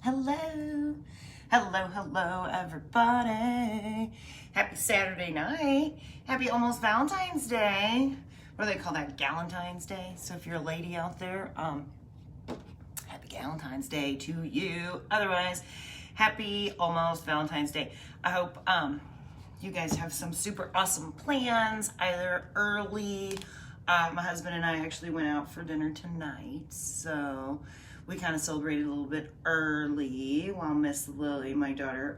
Hello, hello, everybody. Happy Saturday night. Happy almost Valentine's Day. What do they call that? Galentine's Day. So if you're a lady out there, happy Galentine's Day to you. Otherwise, happy almost Valentine's Day. I hope you guys have some super awesome plans, either early. My husband and I actually went out for dinner tonight, so we kind of celebrated a little bit early while Miss Lily, my daughter,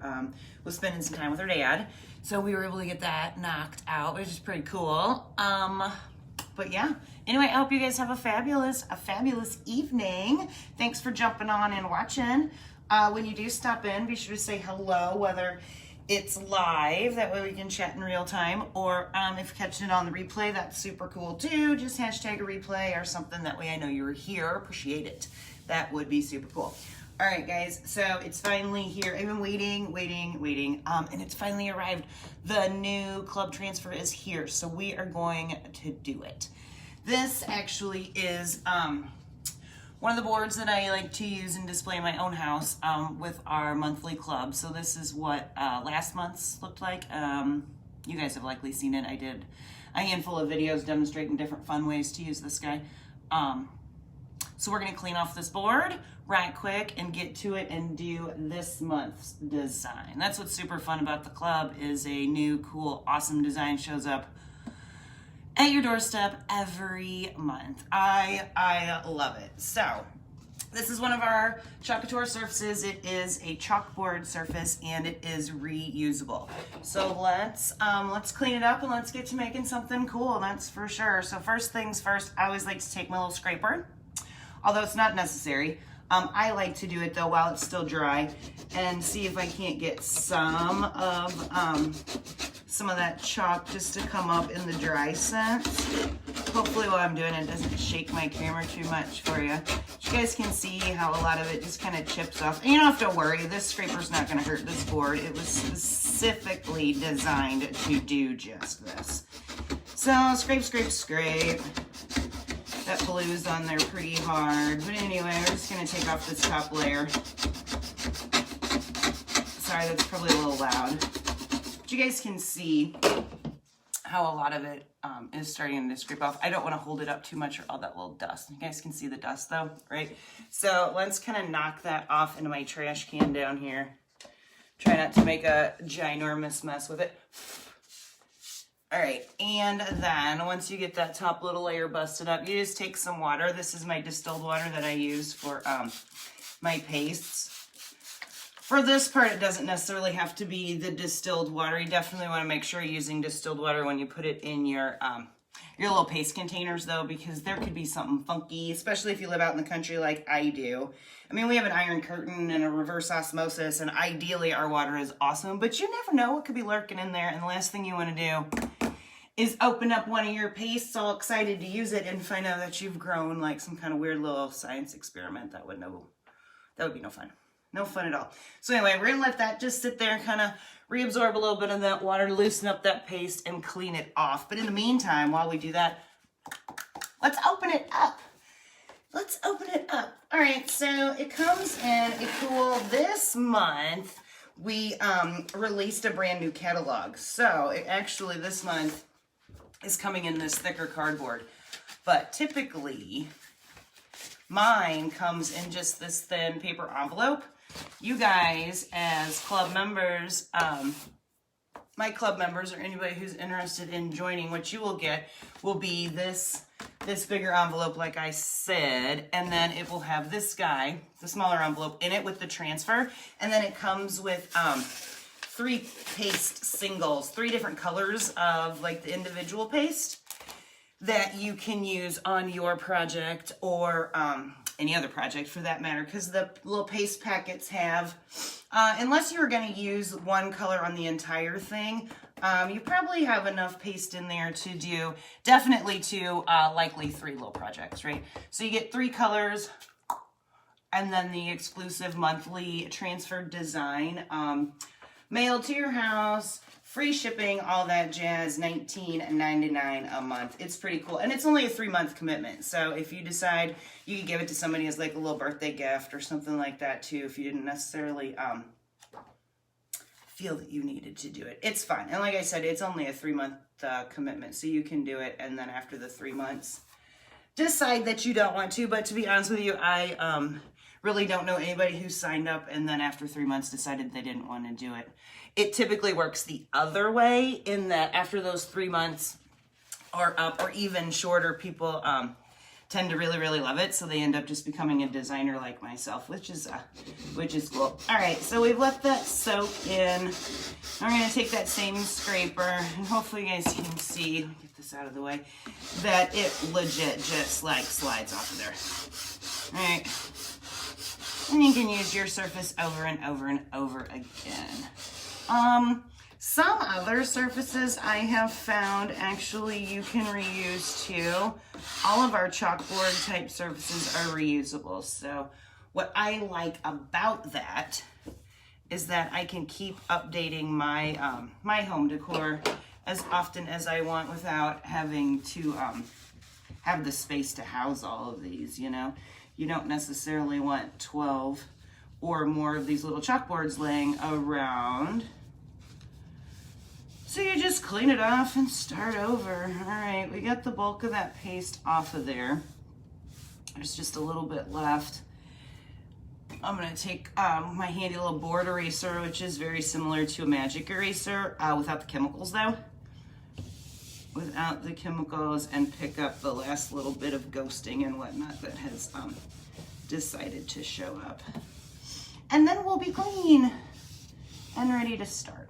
was spending some time with her dad. So we were able to get that knocked out, which is pretty cool. But yeah, anyway, I hope you guys have a fabulous evening. Thanks for jumping on and watching. When you do stop in, be sure to say hello, whether it's live, that way we can chat in real time, or if you're catching it on the replay, that's super cool too. Just hashtag a replay or something, that way I know you were here. Appreciate it. That would be super cool. All right, guys, so it's finally here. I've been waiting, and it's finally arrived. The new club transfer is here, so we are going to do it. This actually is one of the boards that I like to use and display in my own house with our monthly club. So this is what last month's looked like. You guys have likely seen it. I did a handful of videos demonstrating different fun ways to use this guy. So we're gonna clean off this board right quick and get to it and do this month's design. That's what's super fun about the club, is a new, cool, awesome design shows up at your doorstep every month. I love it. So this is one of our Club Couture surfaces. It is a chalkboard surface and it is reusable. So let's clean it up and let's get to making something cool, that's for sure. So first things first, I always like to take my little scraper, although it's not necessary. I like to do it though while it's still dry and see if I can't get some of that chalk just to come up in the dry sense. Hopefully while I'm doing it doesn't shake my camera too much for you. You guys can see how a lot of it just kind of chips off. And you don't have to worry, this scraper's not gonna hurt this board. It was specifically designed to do just this. So scrape, scrape, scrape. That blue's on there pretty hard. But anyway, we're just gonna take off this top layer. Sorry, that's probably a little loud. But you guys can see how a lot of it is starting to scrape off. I don't want to hold it up too much or all that little dust. You guys can see the dust though, right? So let's kind of knock that off into my trash can down here. Try not to make a ginormous mess with it. All right, and then once you get that top little layer busted up, you just take some water. This is my distilled water that I use for my pastes. For this part, it doesn't necessarily have to be the distilled water. You definitely want to make sure you're using distilled water when you put it in your little paste containers, though, because there could be something funky, especially if you live out in the country like I do. I mean, we have an iron curtain and a reverse osmosis, and ideally our water is awesome, but you never know what could be lurking in there, and the last thing you want to do is open up one of your pastes all excited to use it and find out that you've grown like some kind of weird little science experiment. That would be no fun. No fun at all. So anyway, we're gonna let that just sit there and kind of reabsorb a little bit of that water, loosen up that paste and clean it off. But in the meantime, while we do that, let's open it up. Let's open it up. All right, so it comes in a cool, this month, we released a brand new catalog. So it actually, this month, is coming in this thicker cardboard. But typically, mine comes in just this thin paper envelope. You guys, as club members, my club members or anybody who's interested in joining, what you will get will be this bigger envelope, like I said, and then it will have this guy, the smaller envelope, in it with the transfer, and then it comes with 3 paste singles, 3 different colors of like the individual paste that you can use on your project or any other project for that matter, because the little paste packets have, unless you were going to use one color on the entire thing, you probably have enough paste in there to do definitely 2, likely 3 little projects, right? So you get 3 colors and then the exclusive monthly transfer design. mailed to your house, free shipping, all that jazz, $19.99 a month. It's pretty cool. And it's only a 3-month commitment. So if you decide, you can give it to somebody as like a little birthday gift or something like that too, if you didn't necessarily feel that you needed to do it. It's fine. And like I said, it's only a 3-month commitment. So you can do it. And then after the 3 months, decide that you don't want to. But to be honest with you, I really don't know anybody who signed up and then after 3 months decided they didn't want to do it. It typically works the other way, in that after those 3 months are up or even shorter, people tend to really, really love it. So they end up just becoming a designer like myself, which is cool. All right, so we've let that soak in. Now we're gonna take that same scraper, and hopefully you guys can see, get this out of the way, that it legit just like slides off of there. All right, and you can use your surface over and over and over again. Some other surfaces I have found actually you can reuse too. All of our chalkboard type surfaces are reusable. So what I like about that is that I can keep updating my my home decor as often as I want without having to have the space to house all of these, you know. You don't necessarily want 12 or more of these little chalkboards laying around. So you just clean it off and start over. All right, we got the bulk of that paste off of there. There's just a little bit left. I'm gonna take my handy little board eraser, which is very similar to a magic eraser, without the chemicals though. Without the chemicals, and pick up the last little bit of ghosting and whatnot that has decided to show up. And then we'll be clean and ready to start.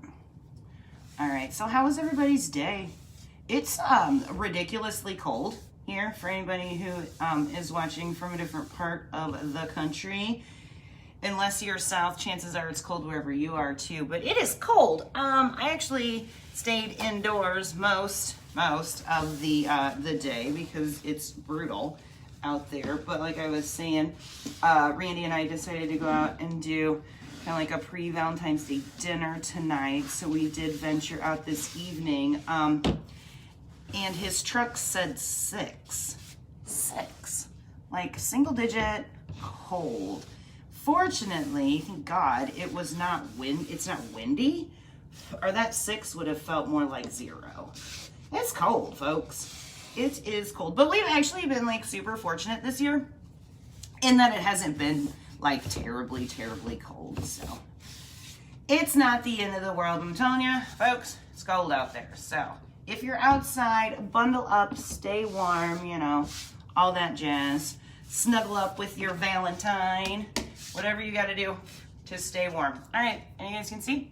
All right, so how was everybody's day? It's ridiculously cold here for anybody who is watching from a different part of the country. Unless you're south, chances are it's cold wherever you are too, but it is cold. I actually stayed indoors most of the day because it's brutal out there. But like I was saying, Randy and I decided to go out and do kind of like a pre-Valentine's Day dinner tonight. So we did venture out this evening. And his truck said 6. Like single digit cold. Fortunately, thank God, it's not windy, or that 6 would have felt more like 0. It's cold, folks. It is cold. But we've actually been like super fortunate this year in that it hasn't been like terribly, terribly cold. So it's not the end of the world. I'm telling you, folks, it's cold out there. So if you're outside, bundle up, stay warm, you know, all that jazz. Snuggle up with your Valentine, whatever you got to do to stay warm. All right, and you guys can see,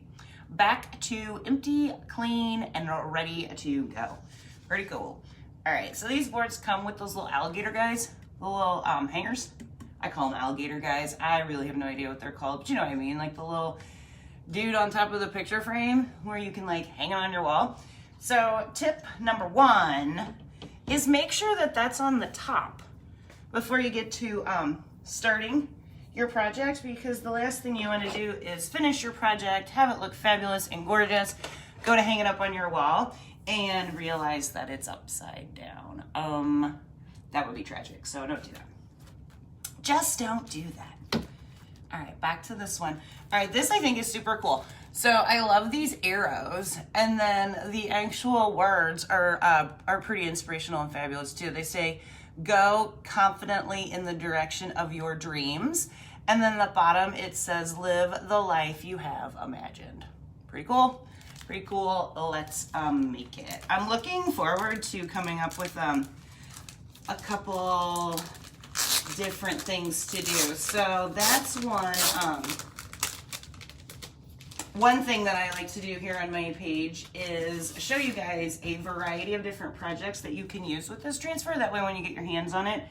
back to empty, clean, and ready to go. Pretty cool. All right, so these boards come with those little alligator guys, the little hangers. I call them alligator guys. I really have no idea what they're called, but you know what I mean, like the little dude on top of the picture frame where you can like hang on your wall. So tip number 1 is make sure that that's on the top before you get to starting your project, because the last thing you want to do is finish your project, have it look fabulous and gorgeous, go to hang it up on your wall, and realize that it's upside down. That would be tragic, so don't do that. Just don't do that. All right, back to this one. All right, this I think is super cool. So I love these arrows, and then the actual words are pretty inspirational and fabulous too. They say, go confidently in the direction of your dreams. And then at the bottom, it says, live the life you have imagined. Pretty cool. Pretty cool. Let's make it. I'm looking forward to coming up with a couple different things to do. So that's one thing that I like to do here on my page is show you guys a variety of different projects that you can use with this transfer. That way when you get your hands on it,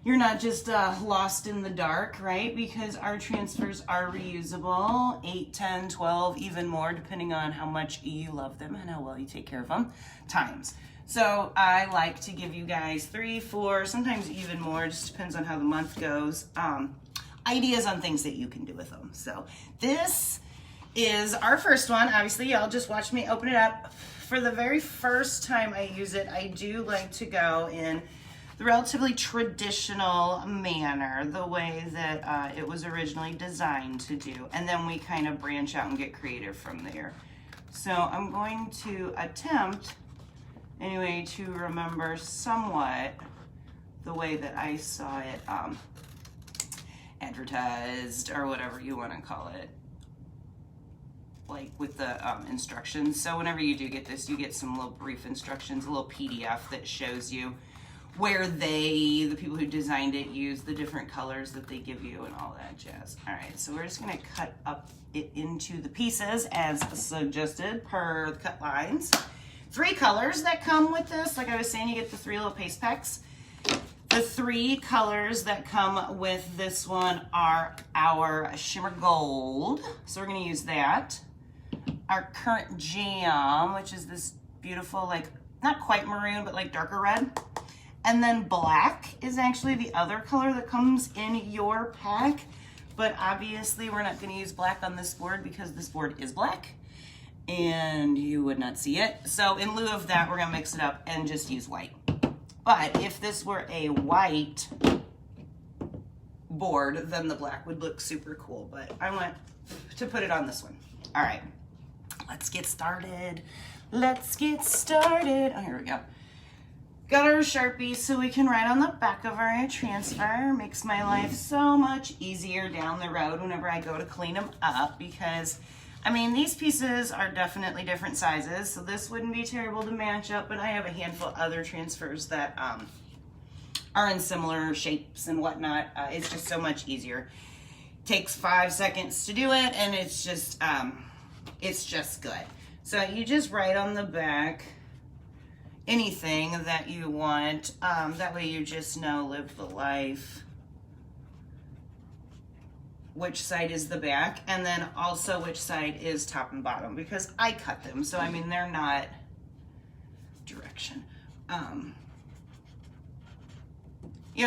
you're not just lost in the dark, right? Because our transfers are reusable, 8, 10, 12, even more, depending on how much you love them and how well you take care of them, times. So I like to give you guys 3, 4, sometimes even more, just depends on how the month goes, ideas on things that you can do with them. So this is our first one. Obviously, y'all just watched me open it up. For the very first time I use it, I do like to go in the relatively traditional manner, the way that it was originally designed to do. And then we kind of branch out and get creative from there. So I'm going to attempt, anyway, to remember somewhat the way that I saw it advertised, or whatever you want to call it, like with the instructions. So whenever you do get this, you get some little brief instructions, a little PDF that shows you where the people who designed it, use the different colors that they give you and all that jazz. All right, so we're just gonna cut up it into the pieces as suggested per the cut lines. 3 colors that come with this. Like I was saying, you get the 3 little paste packs. The 3 colors that come with this one are our shimmer gold. So we're gonna use that. Our currant jam, which is this beautiful, like, not quite maroon, but like darker red. And then black is actually the other color that comes in your pack. But obviously we're not gonna use black on this board because this board is black and you would not see it. So in lieu of that, we're gonna mix it up and just use white. But if this were a white board, then the black would look super cool. But I want to put it on this one. All right, let's get started. Let's get started. Oh, here we go. Got our Sharpie so we can write on the back of our transfer. Makes my life so much easier down the road whenever I go to clean them up, because I mean, these pieces are definitely different sizes, so this wouldn't be terrible to match up, but I have a handful of other transfers that are in similar shapes and whatnot. It's just so much easier. Takes 5 seconds to do it, and it's just good. So you just write on the back anything that you want. That way you just know, live the life. Which side is the back, and then also which side is top and bottom, because I cut them. So, I mean, they're not direction. You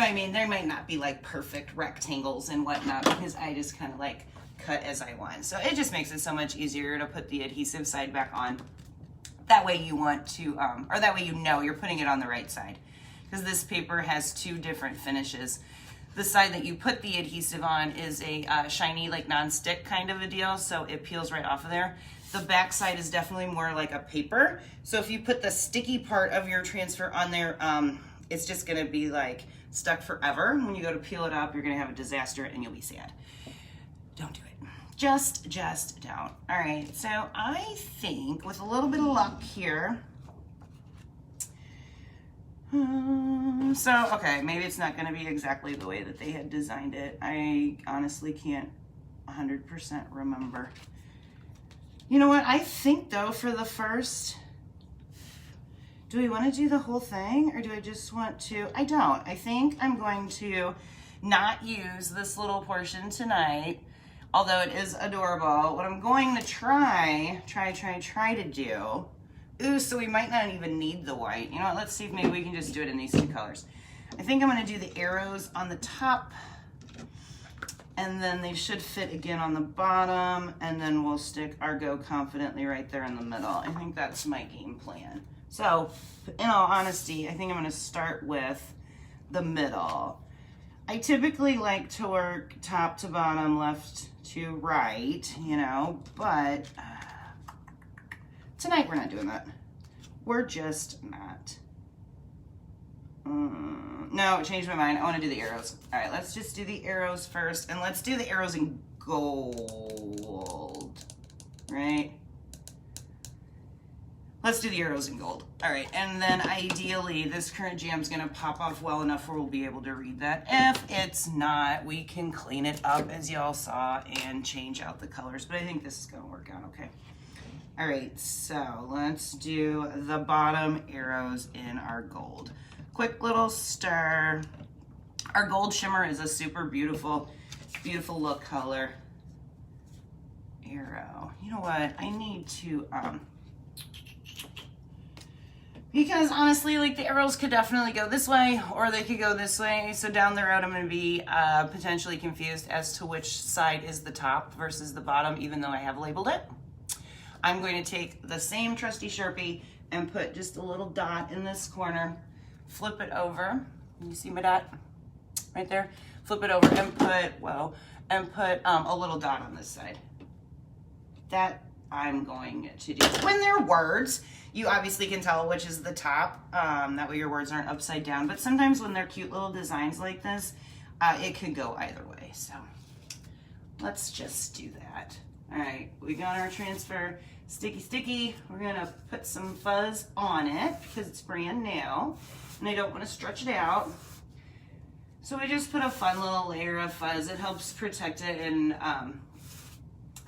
know what I mean? They might not be like perfect rectangles and whatnot, because I just kind of like cut as I want. So it just makes it so much easier to put the adhesive side back on. That way you want to, or that way you know you're putting it on the right side, because this paper has 2 different finishes. The side that you put the adhesive on is a shiny, like non-stick kind of a deal, so it peels right off of there. The back side is definitely more like a paper. So if you put the sticky part of your transfer on there, it's just gonna be like stuck forever. When you go to peel it up, you're gonna have a disaster and you'll be sad. Don't do it. Just don't. All right, so I think with a little bit of luck here, so, okay, maybe it's not going to be exactly the way that they had designed it. I honestly can't 100% remember. You know what? I think, though, for the first, do we want to do the whole thing, or do I just want to? I don't. I think I'm going to not use this little portion tonight, although it is adorable. What I'm going to try to do, ooh, so we might not even need the white. You know what, let's see if maybe we can just do it in these 2 colors. I think I'm gonna do the arrows on the top, and then they should fit again on the bottom, and then we'll stick our Go Confidently right there in the middle. I think that's my game plan. So, in all honesty, I think I'm gonna start with the middle. I typically like to work top to bottom, left to right, you know, but tonight we're not doing that. We're just not. No, changed my mind. I want to do the arrows. All right, let's just do the arrows first, and let's do the arrows in gold, right? Let's do the arrows in gold. All right, and then ideally this currant jam's gonna pop off well enough where we'll be able to read that. If it's not, we can clean it up as y'all saw and change out the colors, but I think this is gonna work out okay. All right, so let's do the bottom arrows in our gold. Quick little stir. Our gold shimmer is a super beautiful, beautiful look color. Arrow. You know what? I need to Because honestly, like the arrows could definitely go this way or they could go this way. So down the road, I'm going to be potentially confused as to which side is the top versus the bottom, even though I have labeled it. I'm going to take the same trusty Sharpie and put just a little dot in this corner, flip it over. You see my dot right there? Flip it over and put a little dot on this side. That I'm going to do. When they're words, you obviously can tell which is the top. That way your words aren't upside down. But sometimes when they're cute little designs like this, it could go either way. So let's just do that. All right, we got our transfer sticky. We're gonna put some fuzz on it because it's brand new and I don't want to stretch it out. So we just put a fun little layer of fuzz. It helps protect it and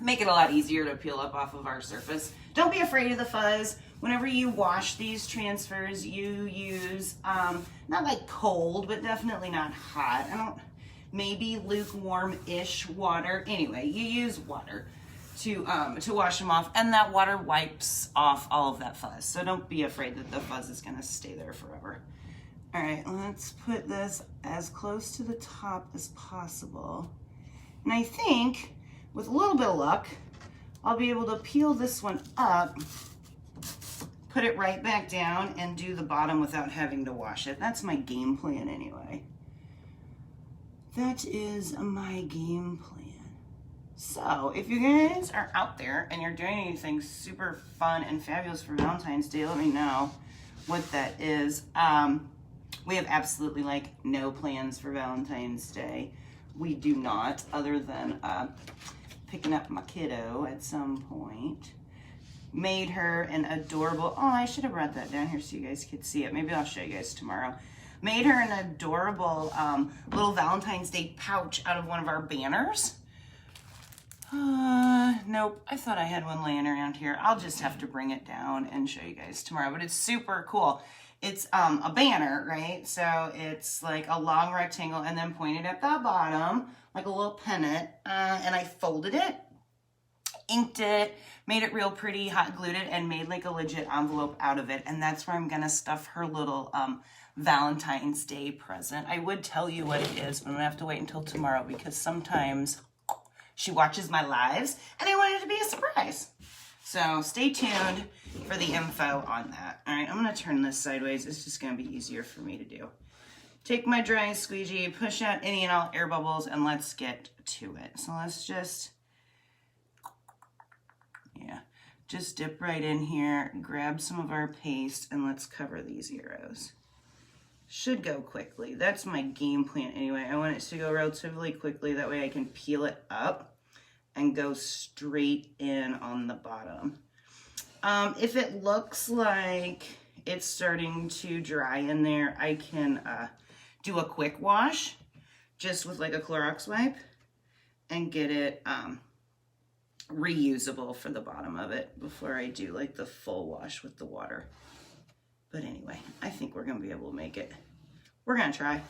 make it a lot easier to peel up off of our surface. Don't be afraid of the fuzz. Whenever you wash these transfers, you use, not like cold, but definitely not hot. Maybe lukewarm-ish water. Anyway, you use water to wash them off, and that water wipes off all of that fuzz. So don't be afraid that the fuzz is gonna stay there forever. All right, let's put this as close to the top as possible. And I think, with a little bit of luck, I'll be able to peel this one up, put it right back down, and do the bottom without having to wash it. That's my game plan anyway. That is my game plan. So, if you guys are out there and you're doing anything super fun and fabulous for Valentine's Day, let me know what that is. We have absolutely like no plans for Valentine's Day. We do not, other than picking up my kiddo at some point. Made her an adorable, oh, I should have brought that down here so you guys could see it. Maybe I'll show you guys tomorrow. Made her an adorable little Valentine's Day pouch out of one of our banners. Nope, I thought I had one laying around here. I'll just have to bring it down and show you guys tomorrow, but it's super cool. It's a banner, right? So it's like a long rectangle and then pointed at the bottom, like a little pennant, and I folded it, inked it, made it real pretty, hot glued it, and made like a legit envelope out of it. And that's where I'm gonna stuff her little Valentine's Day present. I would tell you what it is, but I'm gonna have to wait until tomorrow because sometimes she watches my lives and I want it to be a surprise. So stay tuned for the info on that. All right, I'm gonna turn this sideways. It's just gonna be easier for me to do. Take my dry squeegee, push out any and all air bubbles, and let's get to it. So let's just, just dip right in here, grab some of our paste, and let's cover these arrows. Should go quickly. That's my game plan anyway. I want it to go relatively quickly. That way I can peel it up and go straight in on the bottom. If it looks like it's starting to dry in there, I can do a quick wash just with like a Clorox wipe and get it reusable for the bottom of it before I do like the full wash with the water. But anyway, I think we're gonna be able to make it. We're gonna try.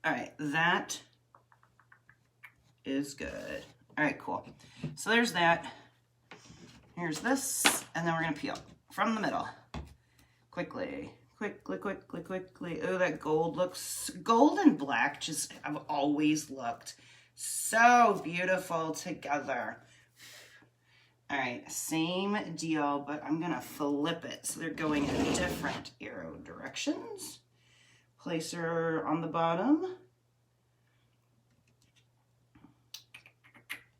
All right, that is good. All right, cool. So there's that. Here's this, and then we're gonna peel from the middle. Quickly. Oh, that gold looks, gold and black just have always looked so beautiful together. All right, same deal, but I'm gonna flip it so they're going in different arrow directions. Place her on the bottom.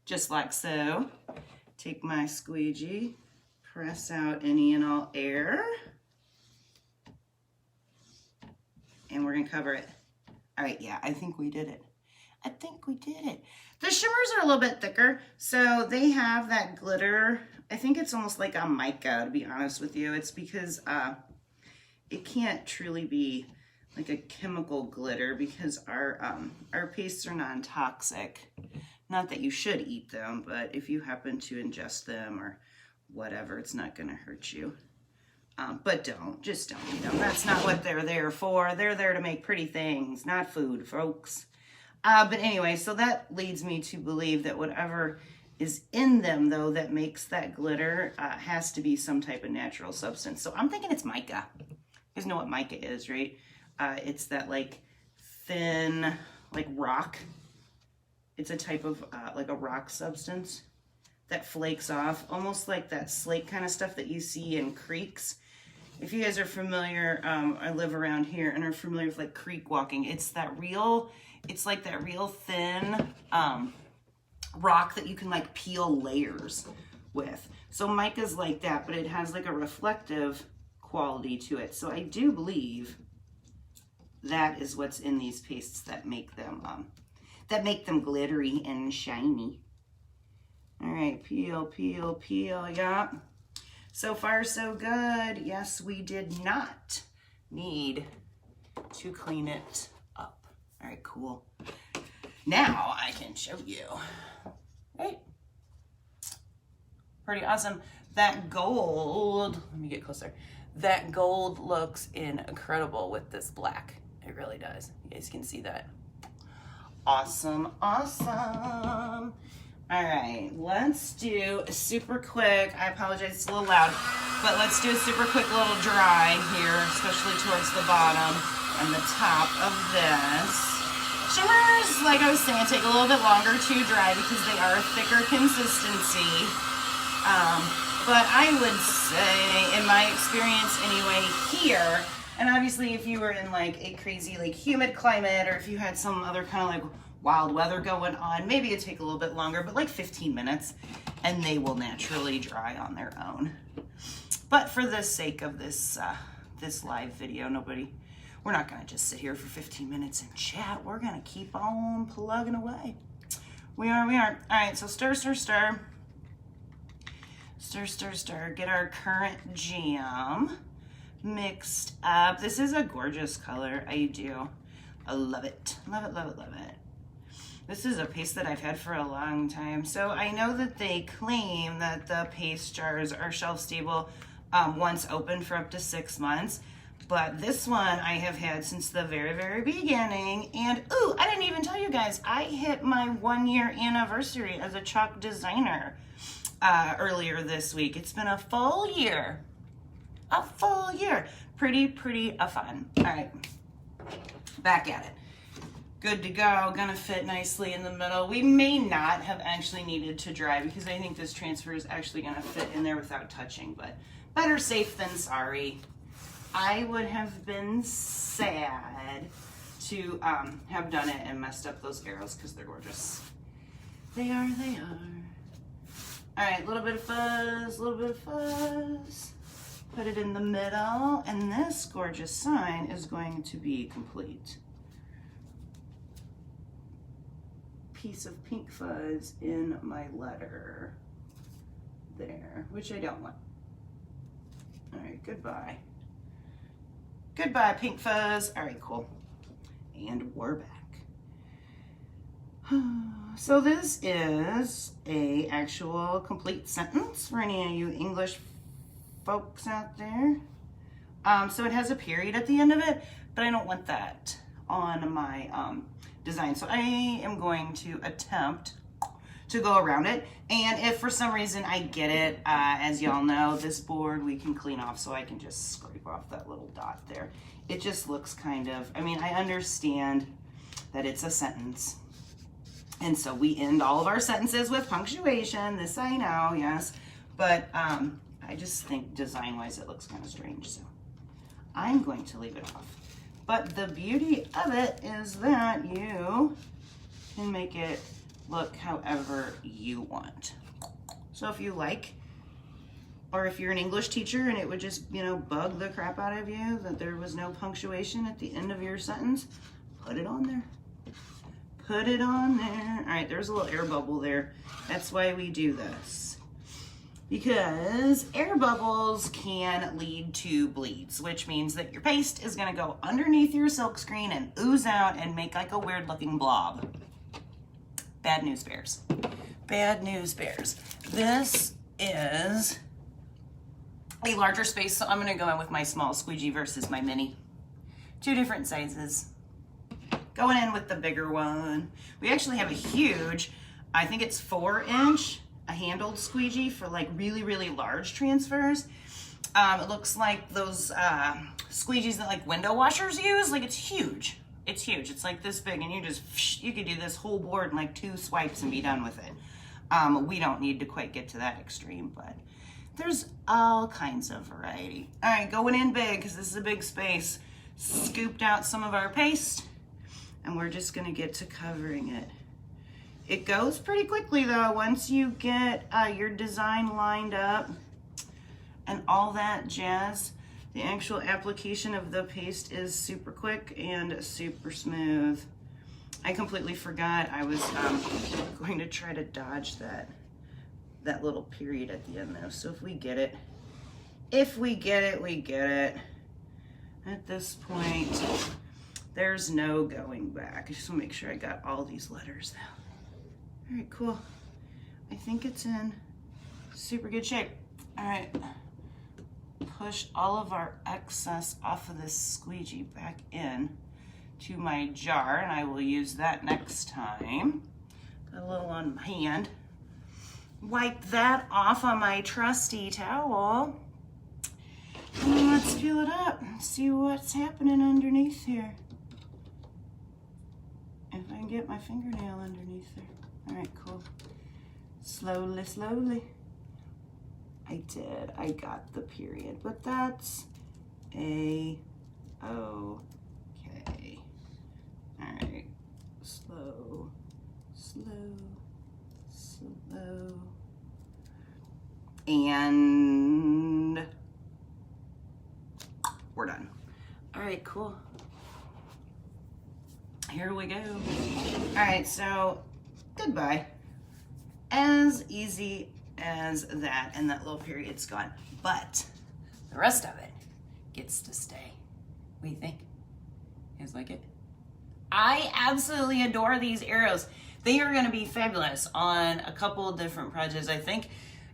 Just like so. Take my squeegee, press out any and all air. And we're gonna cover it. All right, yeah, I think we did it. I think we did it. The shimmers are a little bit thicker, so they have that glitter. I think it's almost like a mica, to be honest with you. It's because it can't truly be like a chemical glitter because our pastes are non-toxic. Not that you should eat them, but if you happen to ingest them or whatever, it's not gonna hurt you. But just don't eat them. That's not what they're there for. They're there to make pretty things, not food, folks. But anyway, so that leads me to believe that whatever is in them though that makes that glitter has to be some type of natural substance. So I'm thinking it's mica. You guys know what mica is, right? It's that like thin, like rock. It's a type of like a rock substance that flakes off, almost like that slate kind of stuff that you see in creeks. If you guys are familiar, I live around here and are familiar with like creek walking, it's like that real thin rock that you can like peel layers with. So mica's like that, but it has like a reflective quality to it. So I do believe that is what's in these pastes that make them glittery and shiny. All right, peel, peel, peel, yeah. So far, so good. Yes, we did not need to clean it up. All right, cool. Now I can show you. Right. Pretty awesome. That gold, let me get closer. That gold looks incredible with this black. It really does. You guys can see that. Awesome, awesome. All right, let's do a super quick, I apologize, it's a little loud, but let's do a super quick little dry here, especially towards the bottom and the top of this. Shimmers, like I was saying, take a little bit longer to dry because they are a thicker consistency. But I would say, in my experience anyway, here, and obviously if you were in like a crazy like humid climate, or if you had some other kind of like wild weather going on, maybe it'd take a little bit longer, but like 15 minutes, and they will naturally dry on their own. But for the sake of this this live video, we're not gonna just sit here for 15 minutes and chat. We're gonna keep on plugging away. We are. All right, so stir, stir, stir. Stir, stir, stir. Get our currant jam mixed up. This is a gorgeous color. I love it. Love it, love it, love it. This is a paste that I've had for a long time. So I know that they claim that the paste jars are shelf stable once open for up to 6 months. But this one I have had since the very, very beginning. And ooh, I didn't even tell you guys, I hit my 1-year anniversary as a chalk designer earlier this week. It's been a full year. A full year. Pretty fun. All right, back at it. Good to go, gonna fit nicely in the middle. We may not have actually needed to dry because I think this transfer is actually gonna fit in there without touching, but better safe than sorry. I would have been sad to have done it and messed up those arrows because they're gorgeous. They are. All right, a little bit of fuzz, Put it in the middle, and this gorgeous sign is going to be complete. Piece of pink fuzz in my letter there, which I don't want. All right, goodbye. Goodbye, pink fuzz. All right, cool. And we're back. So this is a actual complete sentence for any of you English folks out there. So it has a period at the end of it, but I don't want that on my design. So I am going to attempt to go around it. And if for some reason I get it, as y'all know, this board we can clean off, so I can just scrape off that little dot there. It just looks kind of, I mean, I understand that it's a sentence. And so we end all of our sentences with punctuation. This I know, yes. But I just think design-wise it looks kind of strange. So I'm going to leave it off. But the beauty of it is that you can make it look however you want. So if you like, or if you're an English teacher and it would just, you know, bug the crap out of you that there was no punctuation at the end of your sentence, put it on there. Put it on there. All right, there's a little air bubble there. That's why we do this. Because air bubbles can lead to bleeds, which means that your paste is gonna go underneath your silk screen and ooze out and make like a weird looking blob. Bad news bears. Bad news bears. This is a larger space, so I'm gonna go in with my small squeegee versus my mini. 2 different sizes. Going in with the bigger one. We actually have a huge, I think it's 4-inch a handled squeegee for like really, really large transfers. It looks like those squeegees that like window washers use. Like it's huge. It's huge. It's like this big, and you could do this whole board in like 2 swipes and be done with it. We don't need to quite get to that extreme, but there's all kinds of variety. All right, going in big because this is a big space. Scooped out some of our paste, and we're just gonna get to covering it. It goes pretty quickly though once you get your design lined up and all that jazz. The actual application of the paste is super quick and super smooth. I completely forgot I was going to try to dodge that little period at the end though. So if we get it, we get it. At this point, there's no going back. I just want to make sure I got all these letters though. All right, cool. I think it's in super good shape. All right. Push all of our excess off of this squeegee back in to my jar, and I will use that next time. Got a little on my hand. Wipe that off on my trusty towel. And let's peel it up and see what's happening underneath here. If I can get my fingernail underneath there. All right, cool. Slowly, slowly. I did. I got the period, but that's A-okay. All right. Slow, slow, slow. And we're done. All right, cool. Here we go. All right, so goodbye. As easy as that, and that little period's gone, but the rest of it gets to stay. What do you think? You guys like it? I absolutely adore these arrows. They are going to be fabulous on a couple of different projects. I think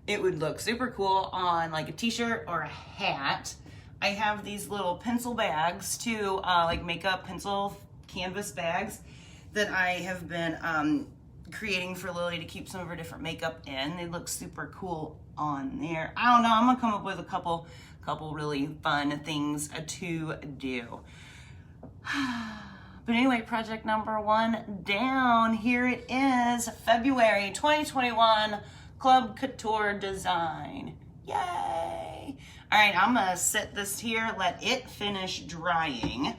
it would look super cool on like a t-shirt or a hat. I have these little pencil bags too, like makeup pencil canvas bags that I have been creating for Lily to keep some of her different makeup in. They look super cool on there. I don't know, I'm gonna come up with a couple really fun things to do. But anyway, project number 1 down. Here it is, February 2021 Club Couture design. Yay! All right, I'm gonna set this here, let it finish drying,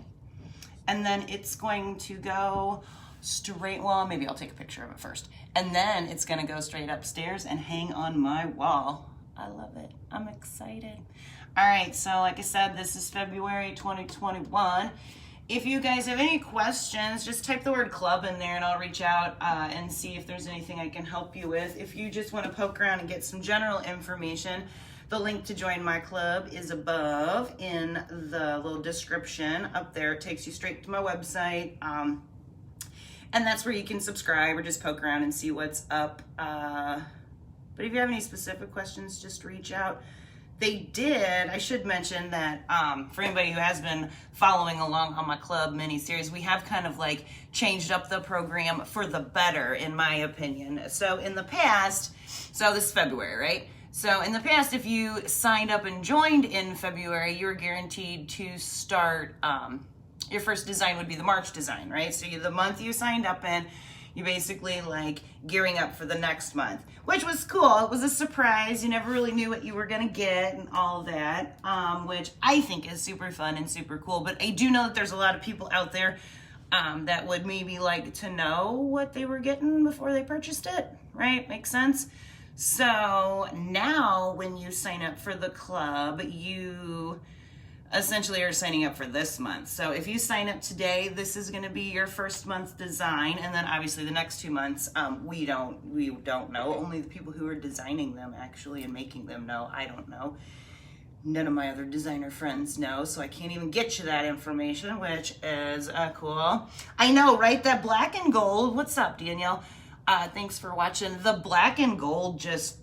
and then it's going to go straight, well, maybe I'll take a picture of it first. And then it's gonna go straight upstairs and hang on my wall. I love it, I'm excited. All right, so like I said, this is February 2021. If you guys have any questions, just type the word club in there and I'll reach out and see if there's anything I can help you with. If you just wanna poke around and get some general information, the link to join my club is above in the little description up there. It takes you straight to my website. And that's where you can subscribe or just poke around and see what's up. But if you have any specific questions, just reach out. I should mention that for anybody who has been following along on my club mini series, we have kind of like changed up the program for the better, in my opinion. So in the past, so this is February, right? So in the past, if you signed up and joined in February, you were guaranteed to start, your first design would be the March design, right? So the month you signed up in, you basically like gearing up for the next month, which was cool. It was a surprise. You never really knew what you were gonna get and all that, which I think is super fun and super cool. But I do know that there's a lot of people out there that would maybe like to know what they were getting before they purchased it, right? Makes sense? So now when you sign up for the club, you essentially are signing up for this month. So if you sign up today, this is going to be your first month's design, and then obviously the next 2 months we don't know. Only the people who are designing them actually and making them know. I don't know. None of my other designer friends know, so I can't even get you that information, which is cool. I know, right? That black and gold. What's up, Danielle? Thanks for watching. The black and gold just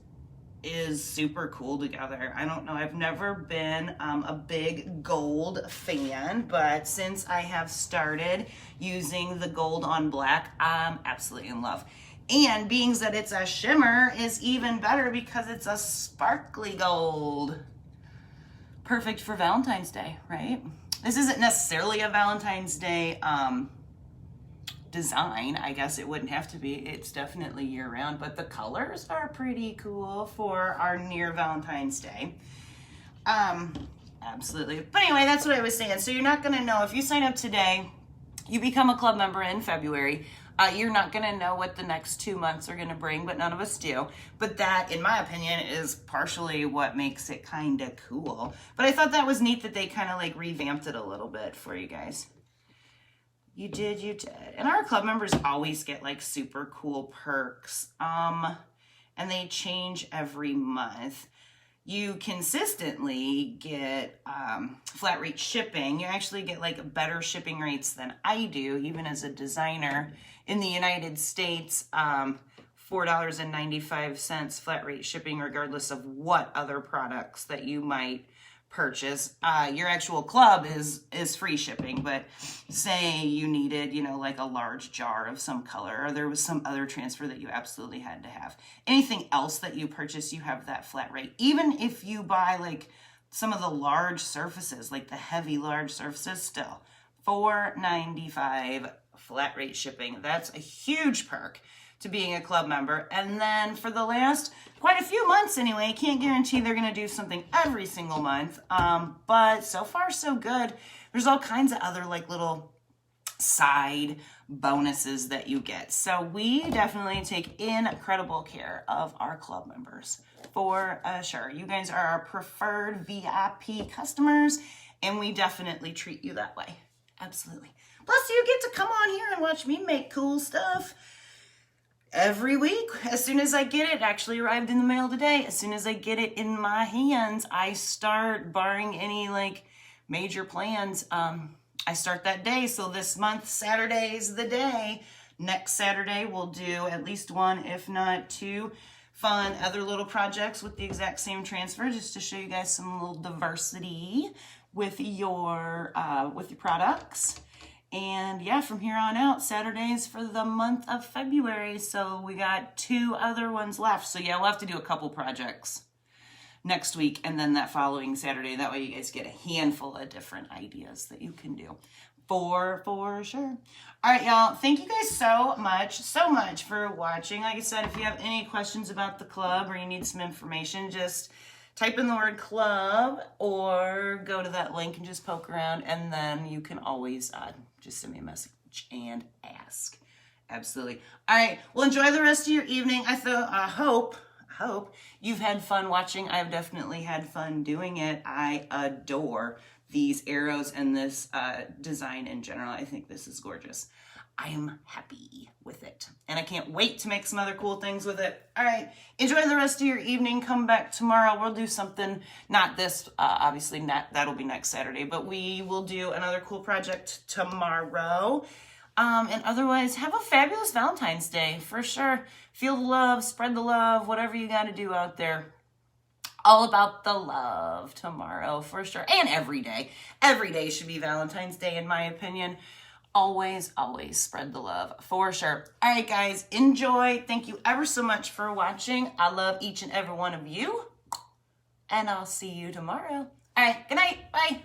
is super cool together. I don't know, I've never been a big gold fan, but since I have started using the gold on black, I'm absolutely in love. And being that it's a shimmer is even better because it's a sparkly gold. Perfect for Valentine's Day, right? This isn't necessarily a Valentine's Day design. I guess it wouldn't have to be. It's definitely year round, but the colors are pretty cool for our near Valentine's Day. Absolutely. But anyway, that's what I was saying. So you're not going to know if you sign up today, you become a club member in February. You're not going to know what the next 2 months are going to bring, but none of us do. But that, in my opinion, is partially what makes it kind of cool. But I thought that was neat that they kind of like revamped it a little bit for you guys. You did. And our club members always get like super cool perks. And they change every month. You consistently get flat rate shipping. You actually get like better shipping rates than I do, even as a designer. In the United States, $4.95 flat rate shipping, regardless of what other products that you might purchase. Your actual club is free shipping, but say you needed, like a large jar of some color, or there was some other transfer that you absolutely had to have. Anything else that you purchase, you have that flat rate. Even if you buy like some of the large surfaces, like the heavy large surfaces, still $4.95 flat rate shipping. That's a huge perk to being a club member. And then for the last quite a few months anyway, can't guarantee they're going to do something every single month, but so far so good. There's all kinds of other like little side bonuses that you get. So we definitely take incredible care of our club members for sure. You guys are our preferred VIP customers, and we definitely treat you that way. Absolutely. Plus you get to come on here and watch me make cool stuff every week. As soon as I get it, actually arrived in the mail today. As soon as I get it in my hands, I start, barring any like major plans, I start that day. So this month, Saturday is the day. Next Saturday, we'll do at least one, if not two, fun other little projects with the exact same transfer, just to show you guys some little diversity with your products. And yeah, from here on out, Saturdays for the month of February. So we got 2 other ones left. So yeah, we'll have to do a couple projects next week and then that following Saturday. That way you guys get a handful of different ideas that you can do for sure. All right, y'all. Thank you guys so much for watching. Like I said, if you have any questions about the club or you need some information, just type in the word club or go to that link and just poke around, and then you can always just send me a message and ask. Absolutely. All right. Well, enjoy the rest of your evening. I hope you've had fun watching. I've definitely had fun doing it. I adore these arrows and this design in general. I think this is gorgeous. I am happy with it, and I can't wait to make some other cool things with it. All right, enjoy the rest of your evening. Come back tomorrow. We'll do something, not this, obviously not, that'll be next Saturday, but we will do another cool project tomorrow. And otherwise, have a fabulous Valentine's Day, for sure. Feel the love, spread the love, whatever you got to do out there. All about the love tomorrow, for sure. And every day. Every day should be Valentine's Day, in my opinion. Always spread the love, for sure. All right, guys, enjoy. Thank you ever so much for watching. I love each and every one of you. And I'll see you tomorrow. All right, good night. Bye.